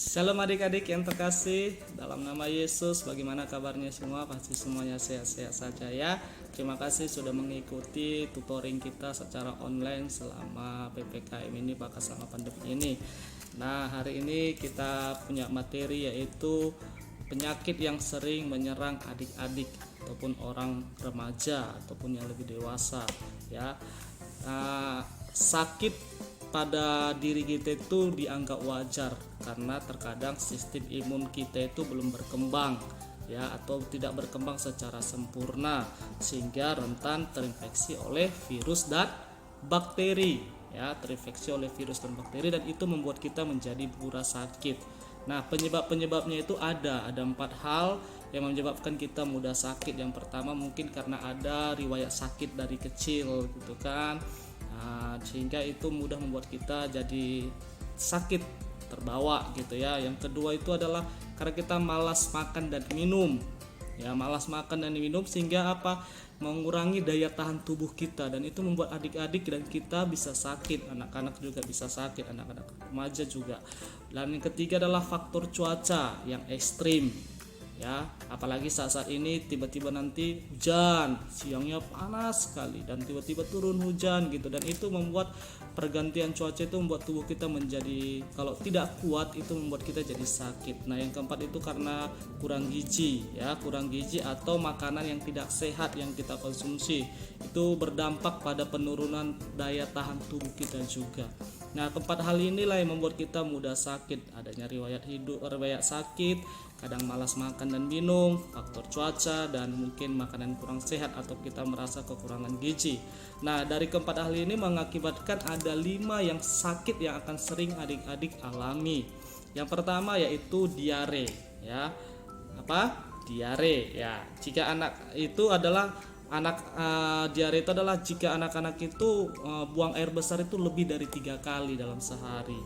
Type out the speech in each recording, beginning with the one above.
Shalom adik-adik yang terkasih, dalam nama Yesus, bagaimana kabarnya semua? Pasti semuanya sehat-sehat saja ya. Terima kasih sudah mengikuti tutoring kita secara online selama PPKM ini, bahkan selama pandemi ini. Nah, hari ini kita punya materi yaitu penyakit yang sering menyerang adik-adik ataupun orang remaja ataupun yang lebih dewasa ya. Sakit pada diri kita itu dianggap wajar karena terkadang sistem imun kita itu belum berkembang ya, atau tidak berkembang secara sempurna sehingga rentan terinfeksi oleh virus dan bakteri ya, terinfeksi oleh virus dan bakteri, dan itu membuat kita menjadi mudah sakit. Nah, penyebabnya itu ada 4 hal yang menyebabkan kita mudah sakit. Yang pertama mungkin karena ada riwayat sakit dari kecil gitu kan. Sehingga itu mudah membuat kita jadi sakit terbawa gitu ya. Yang kedua itu adalah karena kita malas makan dan minum ya, malas makan dan minum sehingga mengurangi daya tahan tubuh kita, dan itu membuat adik-adik dan kita bisa sakit, anak-anak juga bisa sakit, anak-anak remaja juga. Dan yang ketiga adalah faktor cuaca yang ekstrim ya, apalagi saat ini tiba-tiba nanti hujan, siangnya panas sekali dan tiba-tiba turun hujan gitu, dan itu membuat pergantian cuaca itu membuat tubuh kita menjadi, kalau tidak kuat itu membuat kita jadi sakit. Nah, yang keempat itu karena kurang gizi ya, kurang gizi atau makanan yang tidak sehat yang kita konsumsi, itu berdampak pada penurunan daya tahan tubuh kita juga. Nah, keempat hal inilah yang membuat kita mudah sakit, adanya riwayat sakit, kadang malas makan dan minum, faktor cuaca, dan mungkin makanan kurang sehat atau kita merasa kekurangan gizi. Nah, dari keempat hal ini mengakibatkan ada 5 yang sakit yang akan sering adik-adik alami. Yang pertama yaitu diare ya. Diare ya. Jika anak itu adalah diare itu adalah jika anak-anak itu buang air besar itu lebih dari 3 kali dalam sehari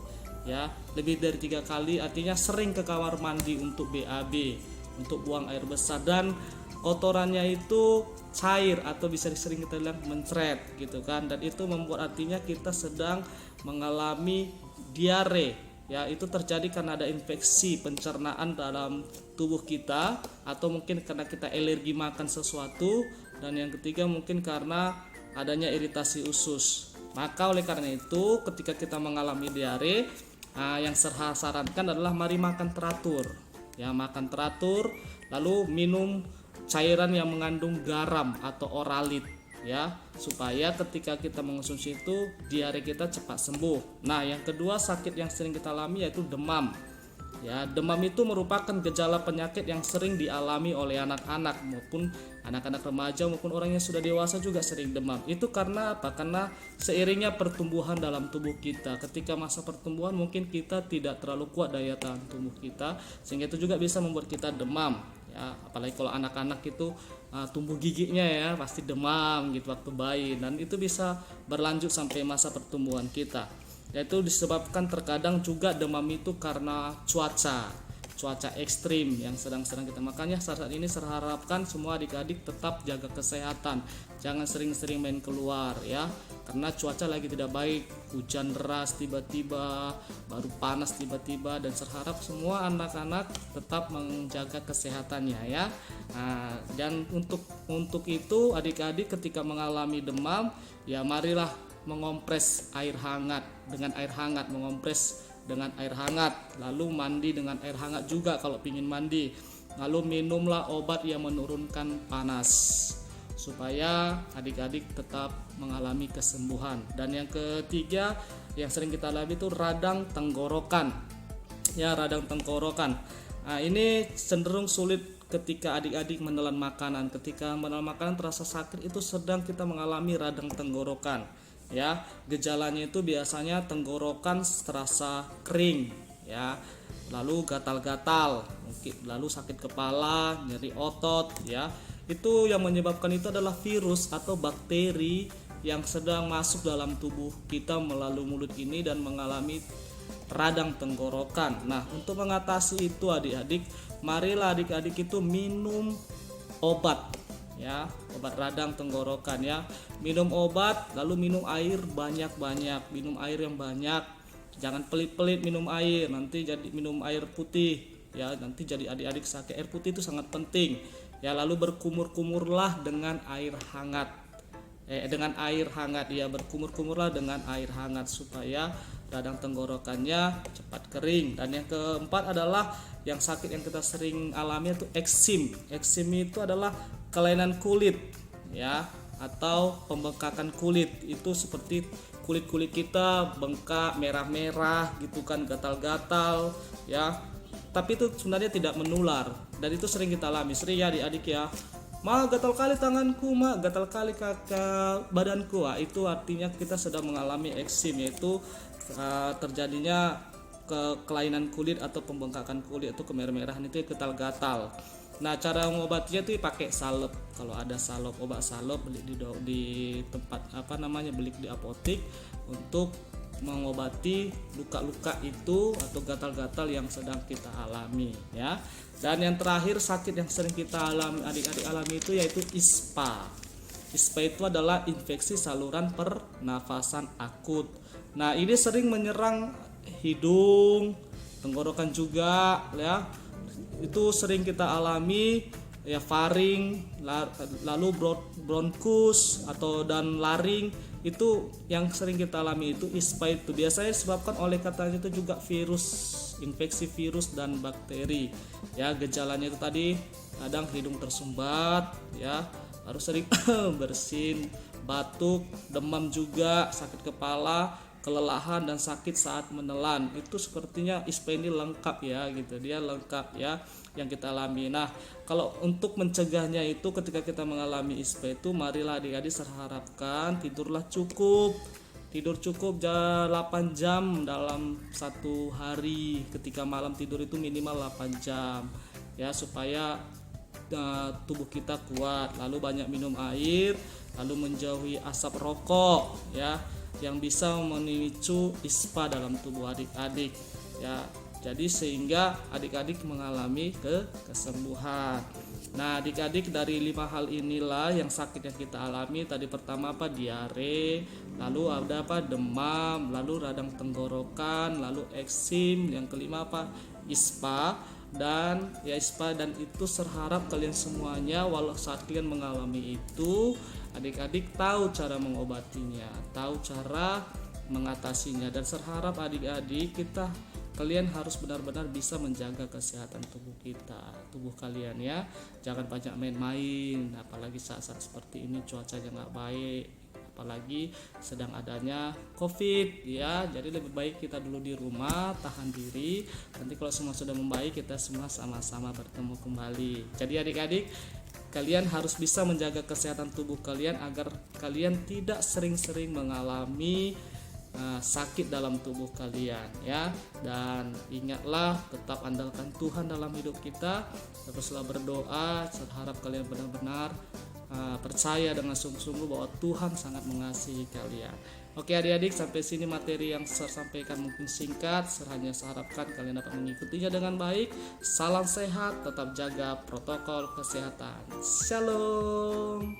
ya, lebih dari 3 kali artinya sering ke kamar mandi untuk BAB, untuk buang air besar, dan kotorannya itu cair atau bisa sering kita bilang mencret gitu kan, dan itu membuat artinya kita sedang mengalami diare ya. Itu terjadi karena ada infeksi pencernaan dalam tubuh kita, atau mungkin karena kita alergi makan sesuatu, dan yang ketiga mungkin karena adanya iritasi usus. Maka oleh karena itu ketika kita mengalami diare, yang saya sarankan adalah mari makan teratur ya, makan teratur, lalu minum cairan yang mengandung garam atau oralit ya, supaya ketika kita mengonsumsi itu diare kita cepat sembuh. Nah, yang kedua sakit yang sering kita alami yaitu demam ya. Demam itu merupakan gejala penyakit yang sering dialami oleh anak-anak maupun anak-anak remaja maupun orang yang sudah dewasa juga sering demam. Itu karena apa? Karena seiringnya pertumbuhan dalam tubuh kita. Ketika masa pertumbuhan mungkin kita tidak terlalu kuat daya tahan tubuh kita, sehingga itu juga bisa membuat kita demam ya. Apalagi kalau anak-anak itu tumbuh giginya ya, pasti demam gitu waktu bayi, dan itu bisa berlanjut sampai masa pertumbuhan kita. Yaitu disebabkan terkadang juga demam itu karena cuaca ekstrim yang sedang-sedang kita. Makanya saat ini saya harapkan semua adik-adik tetap jaga kesehatan, jangan sering-sering main keluar ya, karena cuaca lagi tidak baik, hujan deras tiba-tiba, baru panas tiba-tiba, dan saya harap semua anak-anak tetap menjaga kesehatannya ya. Dan untuk itu adik-adik ketika mengalami demam ya, marilah mengompres air hangat dengan air hangat, mengompres dengan air hangat, lalu mandi dengan air hangat juga kalau ingin mandi, lalu minumlah obat yang menurunkan panas supaya adik-adik tetap mengalami kesembuhan. Dan yang ketiga yang sering kita alami itu radang tenggorokan ya, radang tenggorokan. Ini cenderung sulit ketika adik-adik menelan makanan. Ketika menelan makanan terasa sakit, itu sedang kita mengalami radang tenggorokan ya. Gejalanya itu biasanya tenggorokan terasa kering ya, lalu gatal-gatal, mungkin lalu sakit kepala, nyeri otot ya. Itu yang menyebabkan itu adalah virus atau bakteri yang sedang masuk dalam tubuh kita melalui mulut ini dan mengalami radang tenggorokan. Nah, untuk mengatasi itu adik-adik, marilah adik-adik itu minum obat ya, obat radang tenggorokan ya. Minum obat, lalu minum air banyak-banyak, minum air yang banyak Jangan pelit-pelit minum air, nanti jadi minum air putih ya, nanti jadi adik-adik sakit. Air putih itu sangat penting ya. Lalu berkumur-kumurlah dengan air hangat, ya, berkumur-kumurlah dengan air hangat supaya radang tenggorokannya cepat kering. Dan yang keempat adalah yang sakit yang kita sering alami itu eksim. Eksim itu adalah kelainan kulit ya, atau pembengkakan kulit. Itu seperti kulit-kulit kita bengkak, merah-merah gitu kan, gatal-gatal ya. Tapi itu sebenarnya tidak menular, dan itu sering kita alami. Sering ya adik-adik ya, "Ma, gatal kali tanganku, ma, gatal kali kakak badanku." Itu artinya kita sedang mengalami eksim, yaitu terjadinya kelainan kulit atau pembengkakan kulit atau kemerah-merahan, itu gatal-gatal. Nah, cara mengobatinya itu pakai salep. Kalau ada salep, obat salep beli di tempat beli di apotek untuk mengobati luka-luka itu atau gatal-gatal yang sedang kita alami ya. Dan yang terakhir sakit yang sering kita alami, adik-adik alami itu yaitu ISPA. ISPA itu adalah infeksi saluran pernafasan akut. Nah, ini sering menyerang hidung, tenggorokan juga ya. Itu sering kita alami ya, faring, lalu bronkus dan laring. Itu yang sering kita alami itu ISPA. Itu biasanya disebabkan oleh katanya itu juga virus, infeksi virus dan bakteri ya. Gejalanya itu tadi kadang hidung tersumbat ya, harus sering bersin, batuk, demam juga, sakit kepala, kelelahan dan sakit saat menelan. Itu sepertinya ISPA ini lengkap ya gitu, dia lengkap ya yang kita alami. Nah, kalau untuk mencegahnya itu ketika kita mengalami ISPA itu, marilah adik-adik harapkan tidurlah cukup. Tidur cukup 8 jam dalam satu hari. Ketika malam tidur itu minimal 8 jam ya, supaya tubuh kita kuat. Lalu banyak minum air, lalu menjauhi asap rokok ya, yang bisa memicu ISPA dalam tubuh adik-adik ya. Jadi sehingga adik-adik mengalami kesembuhan. Nah, adik-adik, dari 5 hal inilah yang sakit yang kita alami. Tadi pertama diare, lalu ada demam, lalu radang tenggorokan, lalu eksim, yang kelima ISPA. Dan ISPA, dan itu serharap kalian semuanya walau saat kalian mengalami itu, adik-adik tahu cara mengobatinya, tahu cara mengatasinya, dan serharap adik-adik kalian harus benar-benar bisa menjaga kesehatan tubuh kalian ya. Jangan banyak main-main, apalagi saat-saat seperti ini cuacanya nggak baik, apalagi sedang adanya COVID ya. Jadi lebih baik kita dulu di rumah, tahan diri. Nanti kalau semua sudah membaik, kita semua sama-sama bertemu kembali. Jadi adik-adik, kalian harus bisa menjaga kesehatan tubuh kalian agar kalian tidak sering-sering mengalami sakit dalam tubuh kalian ya. Dan ingatlah, tetap andalkan Tuhan dalam hidup kita, teruslah berdoa. Saya harap kalian benar-benar percaya dengan sungguh-sungguh bahwa Tuhan sangat mengasihi kalian. Oke adik-adik, sampai sini materi yang saya sampaikan mungkin singkat. Hanya saya harapkan kalian dapat mengikutinya dengan baik. Salam sehat, tetap jaga protokol kesehatan. Shalom.